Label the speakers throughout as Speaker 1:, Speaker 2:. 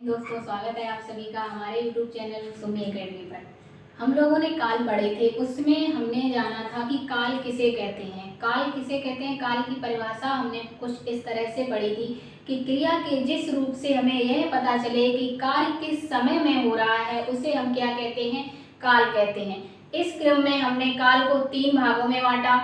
Speaker 1: दोस्तों, स्वागत है आप सभी का हमारे YouTube चैनल सुमी एकेडमी पर। हम लोगों ने काल पढ़े थे, उसमें हमने जाना था कि काल किसे कहते हैं। काल किसे कहते हैं, काल की परिभाषा हमने कुछ इस तरह से पढ़ी थी कि क्रिया के जिस रूप से हमें यह पता चले कि कार्य किस समय में हो रहा है उसे हम क्या कहते हैं, काल कहते हैं। इस क्रम में हमने काल को 3 भागों में बांटा।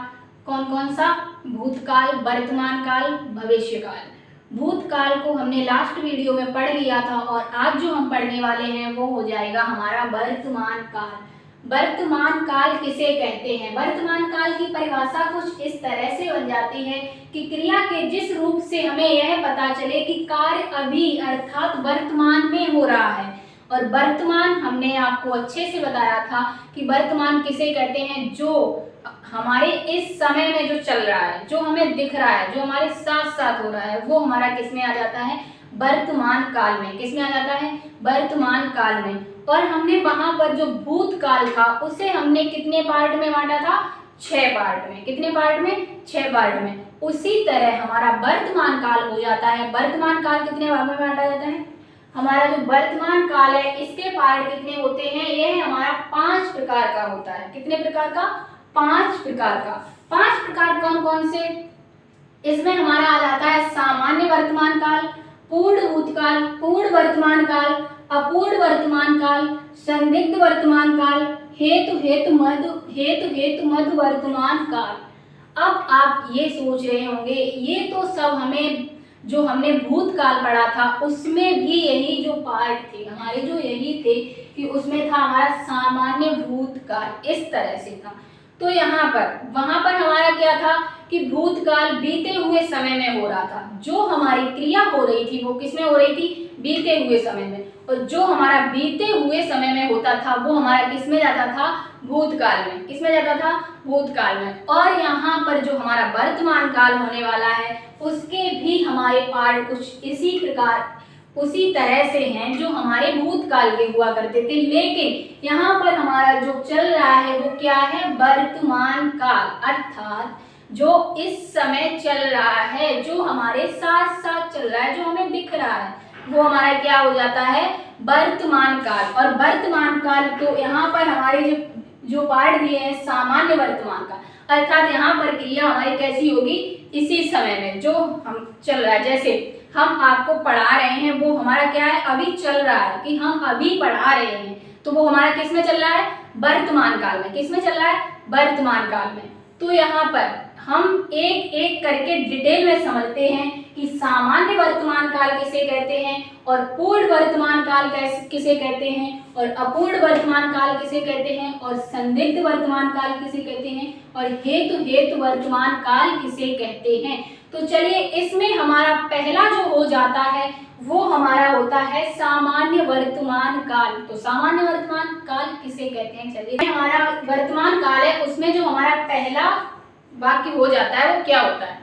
Speaker 1: कौन कौन सा? भूतकाल, वर्तमान काल, भविष्य काल। भूतकाल को हमने लास्ट वीडियो में पढ़ लिया था और आज जो हम पढ़ने वाले हैं वो हो जाएगा हमारा वर्तमान काल। वर्तमान काल किसे कहते हैं? वर्तमान काल की परिभाषा कुछ इस तरह से बन जाती है कि क्रिया के जिस रूप से हमें यह पता चले कि कार्य अभी अर्थात वर्तमान में हो रहा है। और वर्तमान हमने आपको अच्छे से बताया था कि वर्तमान किसे कहते हैं, जो हमारे इस समय में जो चल रहा है, जो हमें दिख रहा है, जो हमारे साथ साथ हो रहा है, वो हमारा किस में आ जाता है, वर्तमान काल में। किस में आ जाता है? वर्तमान काल में। और हमने वहां पर जो भूतकाल था उसे हमने कितने पार्ट में बांटा था? 6 पार्ट में। कितने पार्ट में? 6 पार्ट में। उसी तरह हमारा वर्तमान काल हो जाता है। वर्तमान काल कितने भागों में बांटा जाता है? हमारा जो वर्तमान काल है इसके पार्ट कितने होते हैं? यह हमारा 5 प्रकार का होता है। कितने प्रकार का? 5 प्रकार का। 5 प्रकार कौन कौन से? इसमें हमारा आ जाता है सामान्य वर्तमान काल, पूर्ण भूतकाल, पूर्ण वर्तमान काल, अपूर्ण वर्तमान काल, संदिग्ध वर्तमान काल, हेतु मध्य वर्तमान काल। अब आप ये सोच रहे होंगे, ये तो सब हमें जो हमने भूतकाल पढ़ा था उसमें भी यही जो पार्ट थे हमारे, जो यही थे कि उसमें था हमारा सामान्य भूतकाल, इस तरह से था। तो यहाँ पर वहां पर हमारा क्या था कि भूतकाल बीते हुए समय में हो रहा था। जो हमारी क्रिया हो रही थी वो किसमें हो रही थी? बीते हुए समय में। और जो हमारा बीते हुए समय में होता था वो हमारा किसमें जाता था? भूतकाल में। किसमें जाता था? भूतकाल में। और यहाँ पर जो हमारा वर्तमान काल होने वाला है उसके भी हमारे पार्ट कुछ इसी प्रकार उसी तरह से हैं जो हमारे भूतकाल के हुआ करते थे। लेकिन यहाँ पर हमारा जो चल रहा है वो क्या है? वर्तमान काल, अर्थात जो इस समय चल रहा है, जो हमारे साथ साथ चल रहा है, जो हमें दिख रहा है, वो हमारा क्या हो जाता है? वर्तमान काल। और वर्तमान काल तो यहाँ पर हमारे जो पार्ट दिए हैं सामान्य वर्तमान काल, अर्थात यहाँ पर क्रिया हमारी कैसी होगी? इसी समय में जो हम चल रहा है, जैसे हम आपको पढ़ा रहे हैं वो हमारा क्या है? अभी चल रहा है कि हम अभी पढ़ा रहे हैं, तो वो हमारा किस में चल रहा है? वर्तमान काल में। किस में चल रहा है? वर्तमान काल में। तो यहाँ पर हम एक एक करके डिटेल में समझते हैं कि सामान्य वर्तमान काल किसे कहते हैं और पूर्ण वर्तमान काल किसे कहते हैं और अपूर्ण वर्तमान काल किसे कहते हैं और संदिग्ध वर्तमान काल किसे कहते हैं और हेतु वर्तमान काल किसे कहते हैं। तो चलिए, इसमें हमारा पहला जो हो जाता है वो हमारा होता है सामान्य वर्तमान काल। तो सामान्य वर्तमान काल किसे कहते हैं? चलिए, हमारा वर्तमान काल है उसमें जो हमारा पहला वाक्य हो जाता है वो क्या होता है?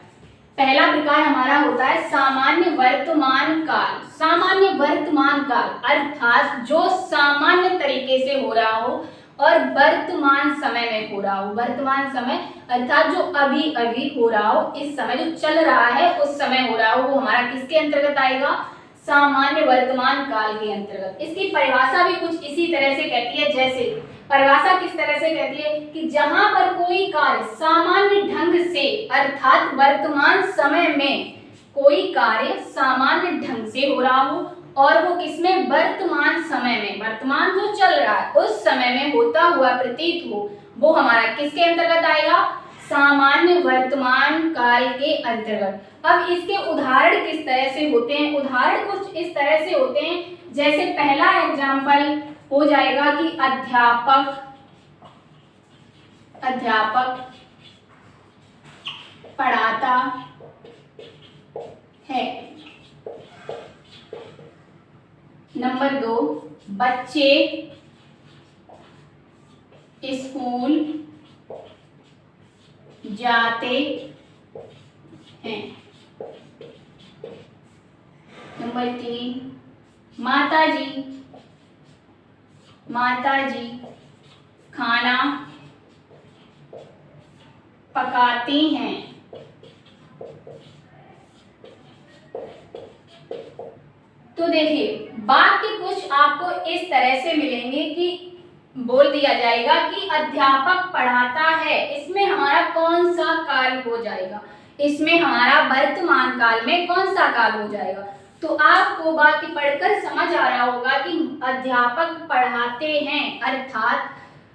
Speaker 1: पहला प्रकार हमारा होता है सामान्य वर्तमान काल। सामान्य वर्तमान काल अर्थात जो सामान्य तरीके से हो रहा हो और वर्तमान समय में हो रहा हो। वर्तमान समय अर्थात जो अभी अभी हो रहा हो, इस समय जो चल रहा है उस समय हो रहा हो, वो हमारा किसके अंतर्गत आएगा? सामान्य वर्तमान काल के अंतर्गत। इसकी परिभाषा भी कुछ इसी तरह से कहती है, जैसे परिभाषा किस तरह से कहती है कि जहां पर कोई कार्य सामान्य ढंग से अर्थात वर्तमान समय में कोई कार्य सामान्य ढंग से हो रहा हो और वो किसमें? वर्तमान समय में, वर्तमान जो चल रहा है उस समय में होता हुआ प्रतीत हो, वो हमारा किसके अंतर्गत आएगा? सामान्य वर्तमान काल के अंतर्गत। अब इसके उदाहरण किस तरह से होते हैं? उदाहरण कुछ इस तरह से होते हैं, जैसे पहला एग्जाम्पल हो जाएगा कि अध्यापक पढ़ाता है। नंबर 2, बच्चे स्कूल जाते हैं। नंबर 3, माताजी खाना पकाती हैं। तो देखिए वाक्य कुछ आपको इस तरह से मिलेंगे कि बोल दिया जाएगा कि अध्यापक पढ़ाता है, इसमें हमारा कौन सा काल हो जाएगा, इसमें हमारा वर्तमान काल में कौन सा काल हो जाएगा। तो आपको वाक्य पढ़कर समझ आ रहा होगा कि अध्यापक पढ़ाते हैं, अर्थात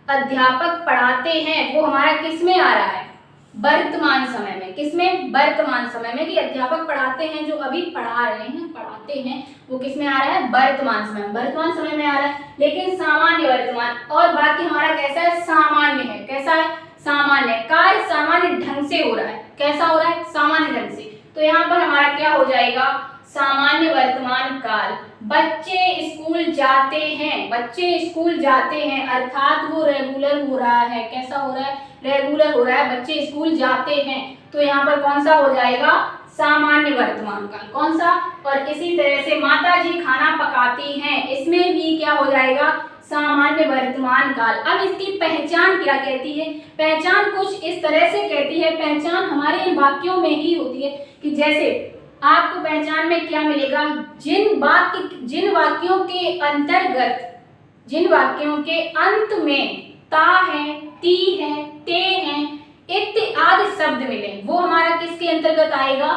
Speaker 1: अध्यापक पढ़ाते हैं वो हमारा किस में आ रहा है, वर्तमान समय में। किसमें, वर्तमान समय में, कि अध्यापक पढ़ाते हैं, जो अभी पढ़ा रहे हैं, पढ़ाते हैं, वो किस में आ रहा है, वर्तमान समय, वर्तमान समय में आ रहा है। लेकिन सामान्य वर्तमान, और वाक्य हमारा कैसा है, सामान्य है। कैसा है, सामान्य। कार्य सामान्य ढंग से हो रहा है। कैसा हो रहा है, सामान्य ढंग से। तो यहाँ पर हमारा क्या हो जाएगा, सामान्य वर्तमान काल। बच्चे स्कूल जाते हैं, बच्चे स्कूल जाते हैं, अर्थात वो रेगुलर हो रहा है। कैसा हो रहा है, रेगुलर हो रहा है, बच्चे स्कूल जाते हैं। तो यहाँ पर कौन सा हो जाएगा, सामान्य वर्तमान काल। कौन सा, और इसी तरह से माता जी खाना पकाती हैं, इसमें भी क्या हो जाएगा, सामान्य वर्तमान काल। अब इसकी पहचान क्या कहती है, पहचान कुछ इस तरह से कहती है, पहचान हमारे इन वाक्यों में ही होती है कि जैसे आपको पहचान में क्या मिलेगा, जिन वाक्यों के अंतर्गत, जिन वाक्यों के अंत में ता है, ती है, ते है, इत्यादि शब्द मिले, वो हमारा किसके अंतर्गत आएगा,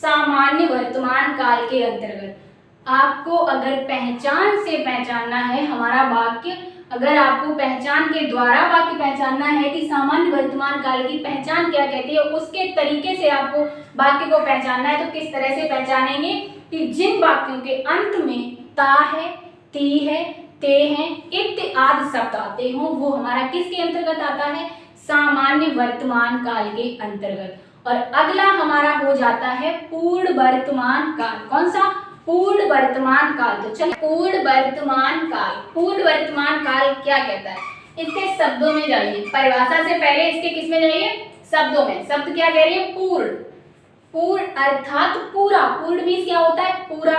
Speaker 1: सामान्य वर्तमान काल के अंतर्गत। आपको अगर पहचान से पहचानना है हमारा वाक्य, अगर आपको पहचान के द्वारा वाक्य पहचानना है कि सामान्य वर्तमान काल की पहचान क्या कहती है, उसके तरीके से आपको वाक्य को पहचानना है, तो किस तरह से पहचानेंगे कि जिन वाक्यों के अंत में ता है, ती है, ते हैं, इत्यादि शब्द आते हों, वो हमारा किसके अंतर्गत आता है, सामान्य वर्तमान काल के अंतर्गत। और अगला हमारा हो जाता है पूर्ण वर्तमान काल। कौन सा, पूर्ण वर्तमान काल। तो चलिए पूर्ण वर्तमान काल, पूर्ण वर्तमान काल क्या कहता है, इसके शब्दों में जाइए, परिभाषा से पहले इसके किस में जाइए, शब्दों में। शब्द क्या कह रही है, पूर्ण। पूर्ण अर्थात पूरा, पूर्ण मीन्स क्या होता है, पूरा।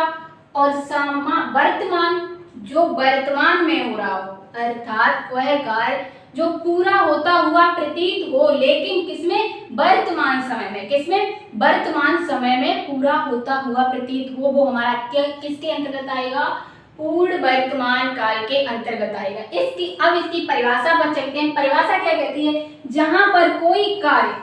Speaker 1: और वर्तमान, जो वर्तमान में हो रहा हो, अर्थात वह कार्य जो पूरा होता हुआ प्रतीत हो, लेकिन किसमें, वर्तमान समय में। किसमें, वर्तमान समय में पूरा होता हुआ प्रतीत हो, वो हमारा किसके अंतर्गत आएगा, पूर्ण वर्तमान काल के अंतर्गत आएगा। अब इसकी परिभाषा पर चलते हैं। परिभाषा क्या कहती है, जहां पर कोई कार्य,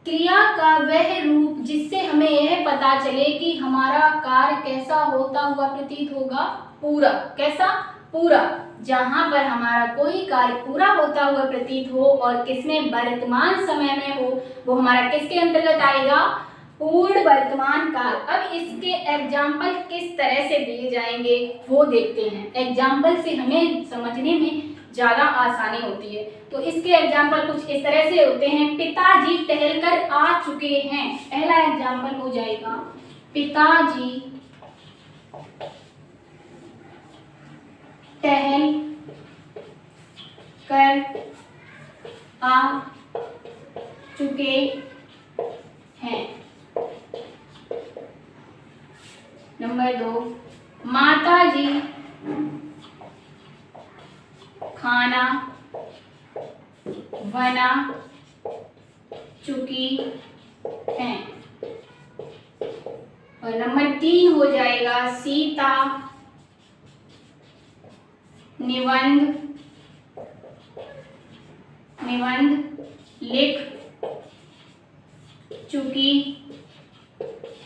Speaker 1: क्रिया का वह रूप जिससे हमें यह पता चले कि हमारा कार्य कैसा होता हुआ प्रतीत होगा, पूरा। कैसा, पूरा। जहां पर हमारा कोई कार्य पूरा होता हुआ प्रतीत हो और किसमें, वर्तमान समय में हो, वो हमारा किसके अंतर्गत आएगा, पूर्ण वर्तमान काल। अब इसके एग्जाम्पल किस तरह से दिए जाएंगे वो देखते हैं। एग्जाम्पल से हमें समझने में ज्यादा आसानी होती है। तो इसके एग्जाम्पल कुछ इस तरह से होते हैं, पिताजी टहलकर आ चुके हैं। पहला एग्जाम्पल हो जाएगा, पिताजी टहल कर आ चुके हैं। नंबर 2, माताजी खाना बना चुकी हैं। और नंबर 3 हो जाएगा, सीता निबंध लिख चुकी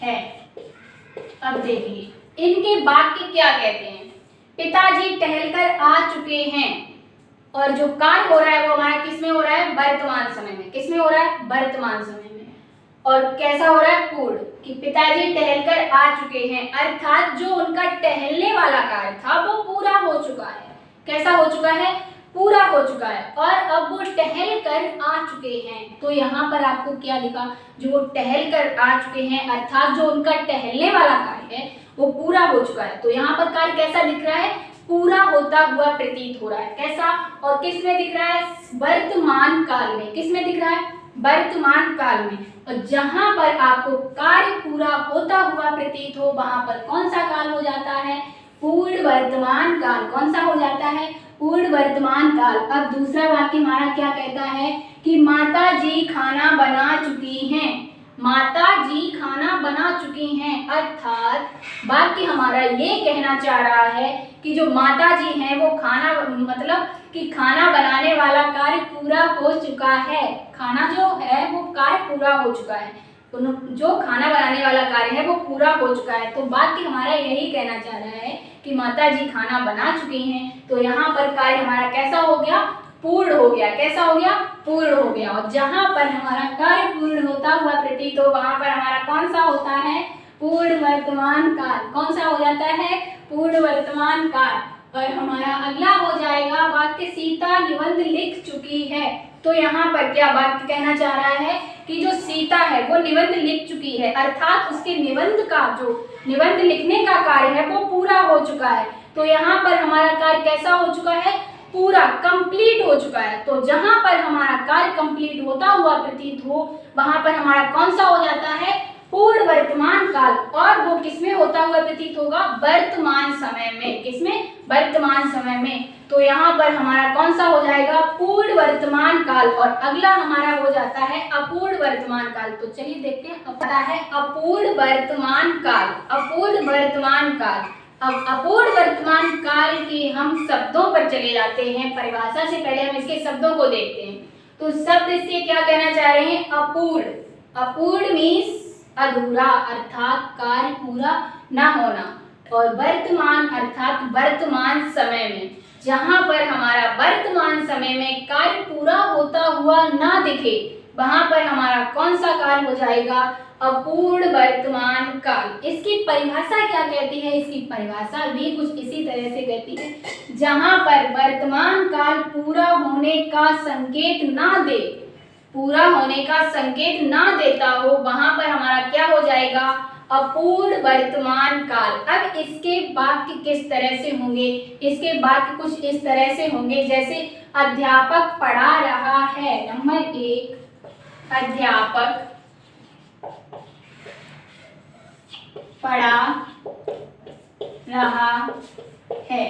Speaker 1: है। अब देखिए इनके वाक्य क्या कहते हैं, पिताजी टहलकर आ चुके हैं, और जो कार्य हो रहा है वो हमारा किस में हो रहा है, वर्तमान समय में। किस में हो रहा है, वर्तमान समय में। और कैसा हो रहा है, पूर्ण, कि पिताजी टहलकर आ चुके हैं, अर्थात जो उनका टहलने वाला कार्य था वो पूरा हो चुका है। कैसा हो चुका है, पूरा हो चुका है, और अब वो टहल कर आ चुके हैं। तो यहाँ पर आपको क्या दिखा, जो वो टहल कर आ चुके हैं, अर्थात जो उनका टहलने वाला कार्य है वो पूरा हो चुका है। तो यहाँ पर कार्य कैसा दिख रहा है, पूरा होता हुआ प्रतीत हो रहा है। कैसा, और किस में दिख रहा है, वर्तमान काल में। किस में दिख रहा है, वर्तमान काल में। और जहां पर आपको कार्य पूरा होता हुआ प्रतीत हो, वहां पर कौन सा काल हो जाता है, पूर्ण वर्तमान काल। कौन सा हो जाता है, पूर्ण वर्तमान काल। अब दूसरा वाक्य हमारा क्या कहता है कि माता जी खाना बना चुकी हैं, माता जी खाना बना चुकी हैं। अर्थात वाक्य हमारा ये कहना चाह रहा है कि जो माता जी हैं वो खाना मतलब कि खाना बनाने वाला कार्य पूरा हो चुका है। खाना जो है वो कार्य पूरा हो चुका है, तो जो खाना बनाने वाला कार्य है वो पूरा हो चुका है। तो वाक्य हमारा यही कहना चाह रहा है कि माता जी खाना बना चुकी हैं। तो यहाँ पर कार्य हमारा कैसा हो गया? पूर्ण हो गया। कैसा हो गया? पूर्ण हो गया। और जहाँ पर हमारा कार्य पूर्ण होता हुआ प्रतीत हो वहां पर हमारा कौन सा होता है? पूर्ण वर्तमान काल। कौन सा हो जाता है? पूर्ण वर्तमान काल। और हमारा अगला हो जाएगा वाक्य सीता निबंध लिख चुकी है। तो यहाँ पर क्या वाक्य कहना चाह रहा है कि जो सीता है वो निबंध लिख चुकी है, अर्थात उसके निबंध का जो निबंध लिखने का कार्य है वो पूरा हो चुका है। तो यहाँ पर हमारा कार्य कैसा हो चुका है? पूरा, कंप्लीट हो चुका है। तो जहां पर हमारा कार्य कंप्लीट होता हुआ प्रतीत हो वहां पर हमारा कौन सा हो जाता है? पूर्ण वर्तमान काल। और वो किसमें होता हुआ प्रतीत होगा? वर्तमान समय में। किसमें? वर्तमान समय में। तो यहाँ पर हमारा कौन सा हो जाएगा? पूर्ण वर्तमान काल। और अगला हमारा हो जाता है अपूर्ण वर्तमान काल। तो चलिए देखते हैं। अब पता है अपूर्ण वर्तमान काल। अपूर्ण वर्तमान काल। अब अपूर्ण वर्तमान काल के हम शब्दों पर चले जाते हैं। परिभाषा से पहले हम इसके शब्दों को देखते हैं। तो शब्द इससे क्या कहना चाह रहे हैं? अपूर्ण। अपूर्ण मीन्स अधूरा, अर्थात कार्य पूरा न होना। और वर्तमान अर्थात वर्तमान समय में। जहां पर हमारा वर्तमान समय में कार्य पूरा होता हुआ ना दिखे वहां पर हमारा कौन सा काल हो जाएगा? अपूर्ण वर्तमान काल। इसकी परिभाषा क्या कहती है? इसकी परिभाषा भी कुछ इसी तरह से कहती है, जहां पर वर्तमान काल पूरा होने का संकेत ना दे, पूरा होने का संकेत ना देता हो वहां पर हमारा क्या हो जाएगा? अपूर्ण वर्तमान काल। अब इसके वाक्य किस तरह से होंगे? इसके वाक्य कुछ इस तरह से होंगे जैसे अध्यापक पढ़ा रहा है। नंबर 1, अध्यापक पढ़ा रहा है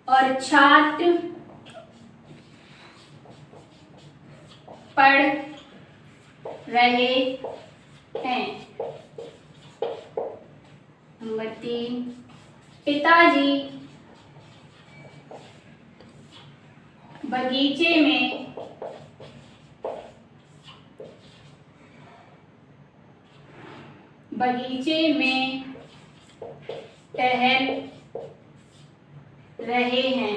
Speaker 1: और छात्र पढ़ रहे हैं। नंबर 3, पिताजी बगीचे में टहल रहे हैं।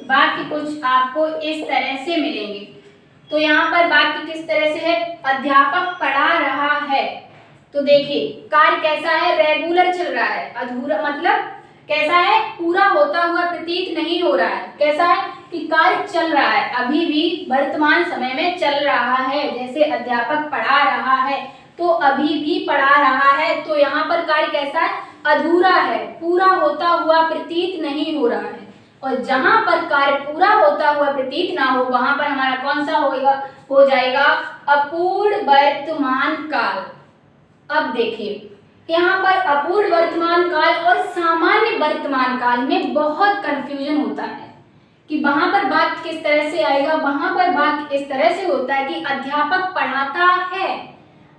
Speaker 1: वाक्य कुछ आपको इस तरह से मिलेंगे। तो यहाँ पर वाक्य किस तरह से है? अध्यापक पढ़ा रहा है। तो देखिए कार्य कैसा है? रेगुलर चल रहा है। अधूरा मतलब कैसा है? पूरा होता हुआ प्रतीत नहीं हो रहा है। कैसा है कि कार्य चल रहा है, अभी भी वर्तमान समय में चल रहा है। जैसे अध्यापक पढ़ा रहा है तो अभी भी पढ़ा रहा है। तो यहाँ पर कार्य कैसा है? अधूरा है, पूरा होता हुआ प्रतीत नहीं हो रहा है। और जहां पर कार्य पूरा होता हुआ प्रतीत ना हो वहां पर हमारा कौन सा हो जाएगा? अपूर्ण वर्तमान काल। अब देखिए यहाँ पर अपूर्ण वर्तमान काल और सामान्य वर्तमान काल में बहुत कंफ्यूजन होता है कि वहां पर बात किस तरह से आएगा। वहां पर बात इस तरह से होता है कि अध्यापक पढ़ाता है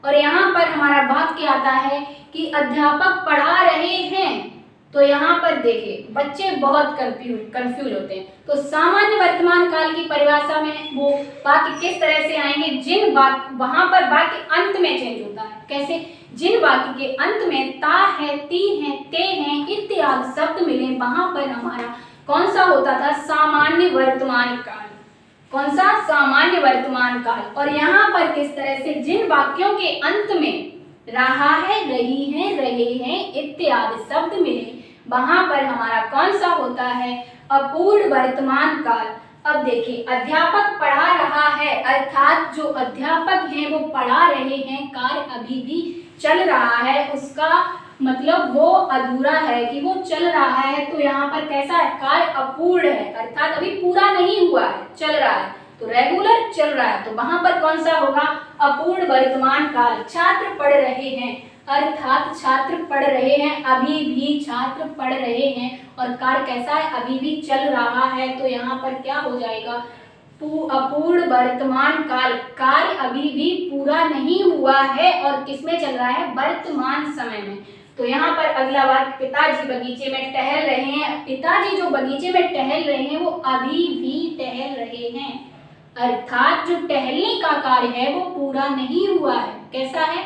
Speaker 1: और यहाँ पर हमारा वाक्य आता है कि अध्यापक पढ़ा रहे हैं। तो यहाँ पर देखिए बच्चे बहुत कंफ्यूज होते हैं। तो सामान्य वर्तमान काल की परिभाषा में वो वाक्य किस तरह से आएंगे? जिन वाक्य वहां पर वाक्य अंत में चेंज होता है। कैसे? जिन वाक्य के अंत में ता है, ती है, ते हैं इत्यादि शब्द मिले वहां पर हमारा कौन सा होता था? सामान्य वर्तमान काल। कौन सा? सामान्य वर्तमान काल। और यहाँ पर किस तरह से जिन वाक्यों के अंत में रहा है, रही है, रहे हैं इत्यादि शब्द मिले वहां पर हमारा कौन सा होता है? अपूर्ण वर्तमान काल। अब देखिए अध्यापक पढ़ा रहा है अर्थात जो अध्यापक हैं वो पढ़ा रहे हैं, कार्य अभी भी चल रहा है, उसका मतलब वो अधूरा है कि वो चल रहा है। तो यहाँ पर कैसा है? कार्य अपूर्ण है अर्थात अभी पूरा नहीं हुआ है, चल रहा है, तो रेगुलर चल रहा है। तो वहां पर कौन सा होगा? अपूर्ण वर्तमान काल। छात्र पढ़ रहे हैं अर्थात छात्र पढ़ रहे हैं, अभी भी छात्र पढ़ रहे हैं और कार्य कैसा है? अभी भी चल रहा है। तो यहाँ पर क्या हो जाएगा? अपूर्ण वर्तमान काल, कार्य अभी भी पूरा नहीं हुआ है और किसमें चल रहा है, वर्तमान समय में। तो यहाँ पर अगला वाक्य, पिताजी बगीचे में टहल रहे हैं। पिताजी जो बगीचे में टहल रहे हैं वो अभी भी टहल रहे हैं, अर्थात जो टहलने का कार्य है वो पूरा नहीं हुआ है। कैसा है,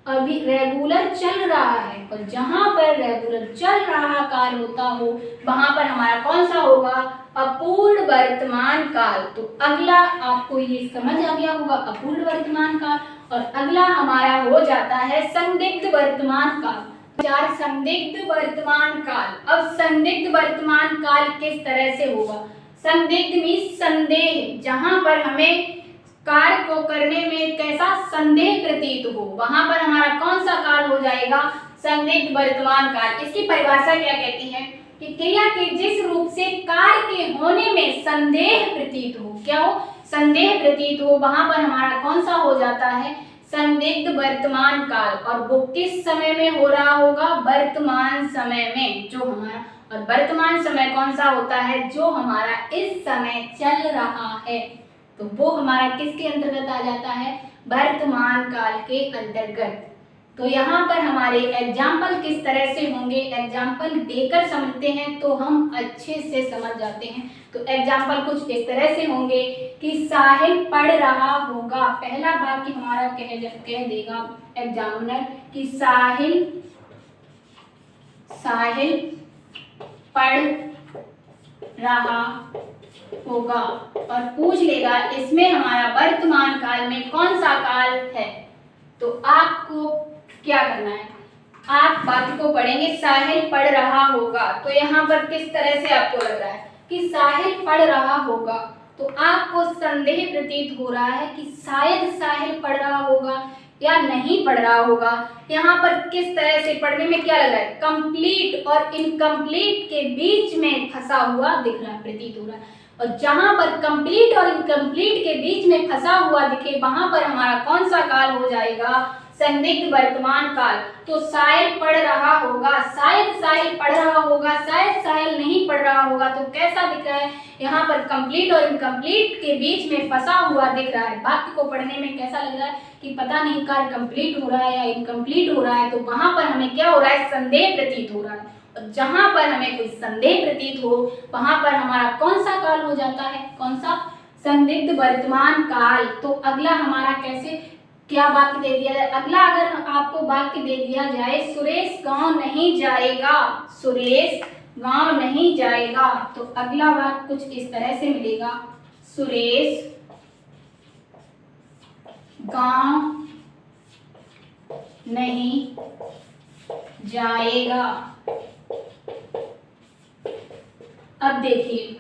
Speaker 1: अभी रेगुलर चल रहा है। और जहां पर रेगुलर चल रहा कार्य होता हो वहां पर हमारा कौन सा होगा, अपूर्ण वर्तमान काल। तो अगला आपको ये समझ आ गया होगा, अपूर्ण वर्तमान काल। और अगला हमारा हो जाता है संदिग्ध वर्तमान काल। संदिग्ध वर्तमान काल। अब संदिग्ध वर्तमान काल किस तरह से होगा, संदिग्ध मीन्स संदेह, जहां पर हमें कार्य को करने में कैसा संदेह प्रतीत हो, वहां पर हमारा कौन सा काल हो जाएगा, संदिग्ध वर्तमान काल। इसकी परिभाषा क्या कहती है कि क्रिया के जिस रूप से कार्य के होने में संदेह प्रतीत हो, क्या हो, संदेह प्रतीत हो, वहां पर हमारा कौन सा हो जाता है, संदिग्ध वर्तमान काल। और वो किस समय में हो रहा होगा, वर्तमान समय में, जो हमारा, और वर्तमान समय कौन सा होता है, जो हमारा इस समय चल रहा है। तो वो हमारा किसके अंतर्गत आ जाता है, वर्तमान काल के अंतर्गत। तो यहाँ पर हमारे एग्जाम्पल किस तरह से होंगे, एग्जाम्पल देकर समझते हैं तो हम अच्छे से समझ जाते हैं। तो एग्जाम्पल कुछ इस तरह से होंगे कि साहिल पढ़ रहा होगा। पहला वाक्य हमारा कह देगा एग्जामिनर कि साहिल पढ़ रहा होगा, और पूछ लेगा इसमें हमारा वर्तमान काल में कौन सा काल है। तो आपको क्या करना है, आप वाक्य को पढ़ेंगे, साहिल पढ़ रहा होगा। तो यहाँ पर किस तरह से आपको लग रहा है कि साहिल पढ़ रहा होगा, तो आपको संदेह प्रतीत हो रहा है कि शायद साहिल पढ़ रहा होगा या नहीं पढ़ रहा होगा। यहाँ पर किस तरह से पढ़ने में क्या लग रहा है, कंप्लीट और इनकम्प्लीट के बीच में फंसा हुआ दिख रहा है, प्रतीत हो रहा है। और जहां पर कंप्लीट और इनकम्प्लीट के बीच में फंसा हुआ दिखे वहां पर हमारा कौन सा काल हो जाएगा, संदिग्ध वर्तमान काल। तो शायद पढ़ रहा होगा, शायद साहिल पढ़ रहा होगा, शायद साहिल नहीं पढ़ रहा होगा। तो कैसा दिख रहा है, यहाँ पर कंप्लीट और इनकम्प्लीट के बीच में फंसा हुआ दिख रहा है। वाक्य को पढ़ने में कैसा लग रहा है कि पता नहीं कार्य कंप्लीट हो रहा है या इनकम्प्लीट हो रहा है। तो वहां पर हमें क्या हो रहा है, संदेह प्रतीत हो रहा है। और जहां पर हमें कोई संदेह प्रतीत हो वहां पर हमारा कौन सा काल हो जाता है, कौन सा, संदिग्ध वर्तमान काल। तो अगला हमारा कैसे, क्या वाक्य दे दिया जाए, अगला अगर आपको वाक्य दे दिया जाए सुरेश गांव नहीं जाएगा, सुरेश गांव नहीं जाएगा। तो अगला वाक्य कुछ इस तरह से मिलेगा, सुरेश गांव नहीं जाएगा। अब देखिए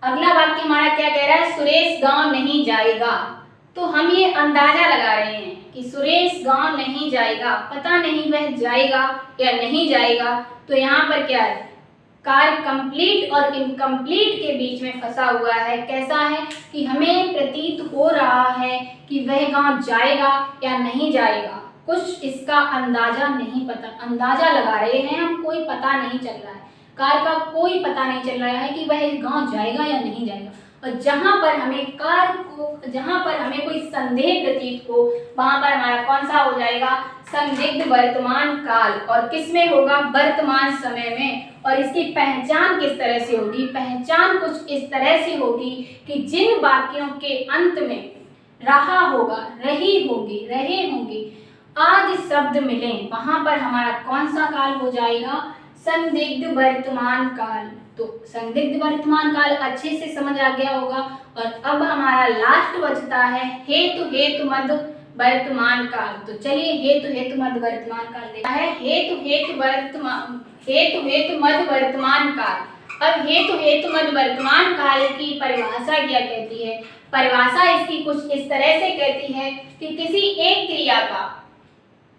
Speaker 1: अगला वाक्य हमारा क्या कह रहा है, सुरेश गांव नहीं जाएगा। तो हम ये अंदाजा लगा रहे हैं कि सुरेश गांव नहीं जाएगा, पता नहीं वह जाएगा या नहीं जाएगा। तो यहाँ पर क्या है, कार्य कंप्लीट और इनकम्प्लीट के बीच में फंसा हुआ है। कैसा है कि हमें प्रतीत हो रहा है कि वह गांव जाएगा या नहीं जाएगा, कुछ इसका अंदाजा नहीं पता, अंदाजा लगा रहे हैं हम, कोई पता नहीं चल रहा है, कार्य का कोई पता नहीं चल रहा है कि वह गांव जाएगा या नहीं जाएगा। और जहां पर हमें कार्य को, जहां पर हमें कोई संदेह प्रतीत हो वहां पर हमारा कौन सा हो जाएगा, संदिग्ध वर्तमान काल। और किसमें होगा, वर्तमान समय में। और इसकी पहचान किस तरह से होगी, पहचान कुछ इस तरह से होगी कि जिन वाक्यों के अंत में रहा होगा, रही होगी, रहे होंगे आदि शब्द मिले वहां पर हमारा कौन सा काल हो जाएगा, संदिग्ध वर्तमान काल। तो संदिग्ध वर्तमान काल अच्छे से समझ आ गया होगा। और अब हमारा लास्ट बचता है हेतु मध्य वर्तमान काल। तो चलिए हेतु मध्य वर्तमान काल देखा है, हेतु मध्य वर्तमान काल। अब हेतु मध्य वर्तमान काल की परिभाषा क्या कहती है, परिभाषा इसकी कुछ इस तरह से कहती है कि किसी एक क्रिया का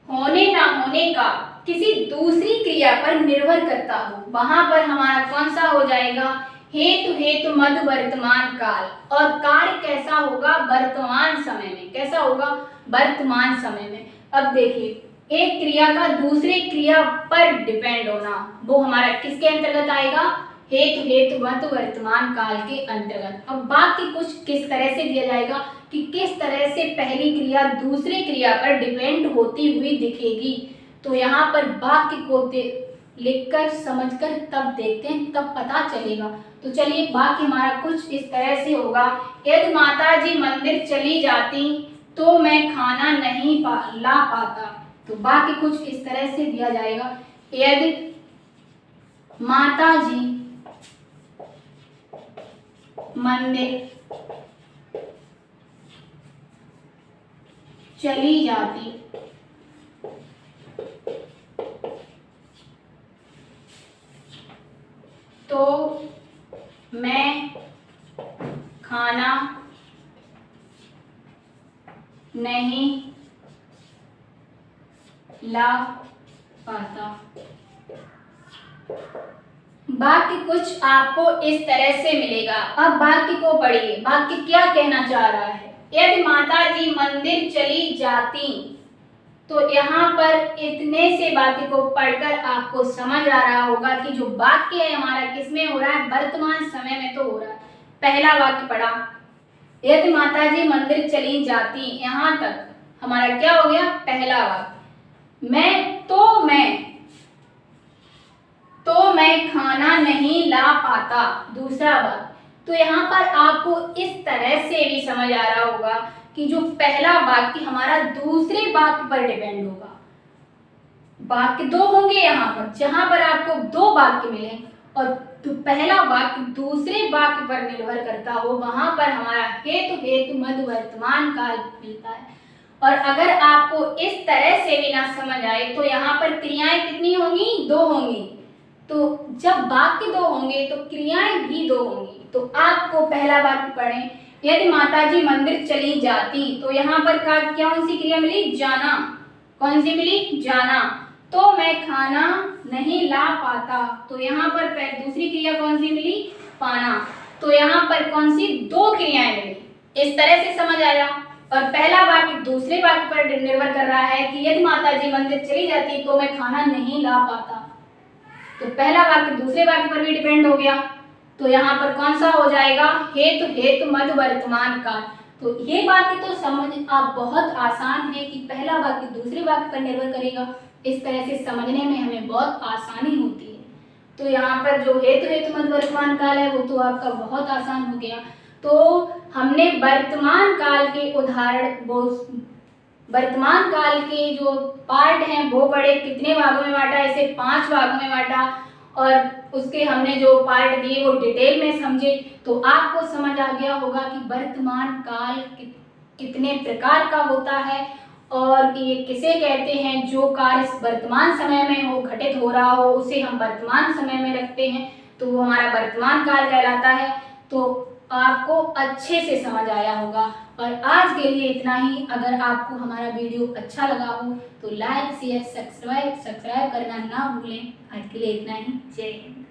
Speaker 1: होने ना होने का किसी दूसरी क्रिया पर निर्भर करता हो वहां पर हमारा कौन सा हो जाएगा, हेतु मध्य वर्तमान काल। और कार्य कैसा होगा, वर्तमान समय में, कैसा होगा, वर्तमान समय में। अब देखिए एक क्रिया का दूसरे क्रिया पर डिपेंड होना वो हमारा किसके अंतर्गत आएगा, हेतु मत वर्तमान काल के अंतर्गत। अब वाक्य कुछ किस तरह से दिया जाएगा कि किस तरह से पहली क्रिया दूसरी क्रिया पर डिपेंड होती हुई दिखेगी। तो यहाँ पर वाक्य को लिखकर समझकर तब देखते हैं, तब पता चलेगा। तो चलिए वाक्य हमारा कुछ इस तरह से होगा, यदि माता जी मंदिर चली जाती तो मैं खाना नहीं ला पाता। तो वाक्य कुछ इस तरह से दिया जाएगा, यदि माता जी मंदिर चली जाती तो मैं खाना नहीं ला पाता। वाक्य कुछ आपको इस तरह से मिलेगा। अब वाक्य को पढ़िए, वाक्य क्या कहना चाह रहा है। यदि माता जी मंदिर चली जाती, तो यहाँ पर इतने से वाक्य को पढ़कर आपको समझ आ रहा होगा कि जो वाक्य है हमारा किसमें हो रहा है, वर्तमान समय में तो हो रहा है। पहला वाक्य पढ़ा, यदि माता जी मंदिर चली जाती, यहाँ तक हमारा क्या हो गया, पहला वाक्य। मैं खाना नहीं ला पाता, दूसरा वाक्य। तो यहाँ पर आपको इस तरह से भी समझ आ रहा होगा कि जो पहला वाक्य हमारा दूसरे वाक्य पर डिपेंड होगा। वाक्य दो होंगे यहाँ पर, जहां पर आपको दो वाक्य मिले और तो पहला वाक्य दूसरे वाक्य पर निर्भर करता हो, वहां पर हमारा हेतु मध्य वर्तमान काल मिलता है। और अगर आपको इस तरह से भी ना समझ आए तो यहाँ पर क्रियाएं कितनी होंगी, दो होंगी। तो जब वाक्य दो होंगे तो क्रियाएं भी दो होंगी। तो आपको पहला वाक्य पढ़ें, यदि माताजी मंदिर चली जाती, तो यहाँ पर कौन सी क्रिया मिली, जाना। कौन सी मिली, जाना। तो मैं खाना नहीं ला पाता, तो यहाँ पर दूसरी क्रिया कौन सी मिली, पाना। तो यहाँ पर कौन सी, दो क्रियाएं मिली। इस तरह से समझ आया। और पहला वाक्य दूसरे वाक्य पर निर्भर कर रहा है कि यदि माताजी मंदिर चली जाती तो मैं खाना नहीं ला पाता। तो पहला वाक्य दूसरे वाक्य पर भी डिपेंड हो गया। तो यहाँ पर कौन सा हो जाएगा, हेतु मध्य वर्तमान काल। तो ये वाक्य तो समझ आप बहुत आसान है कि पहला वाक्य दूसरे वाक्य पर निर्भर करेगा। इस तरह से समझने में हमें बहुत आसानी होती है। तो यहाँ पर जो हेतु मध्य वर्तमान काल है वो तो आपका बहुत आसान हो गया। तो हमने वर्तमान काल के उदाहरण, वो वर्तमान काल के जो पार्ट हैं वो बड़े कितने भागों में बांटा, ऐसे 5 भागों में बांटा और उसके हमने जो पार्ट दिए वो डिटेल में समझे। तो आपको समझ आ गया होगा कि वर्तमान काल कितने प्रकार का होता है और ये किसे कहते हैं। जो कार्य वर्तमान समय में हो, घटित हो रहा हो, उसे हम वर्तमान समय में रखते हैं, तो वो हमारा वर्तमान काल कहलाता है। तो आपको अच्छे से समझ आया होगा। और आज के लिए इतना ही। अगर आपको हमारा वीडियो अच्छा लगा हो तो लाइक शेयर सब्सक्राइब करना ना भूलें। आज के लिए इतना ही। जय हिंद।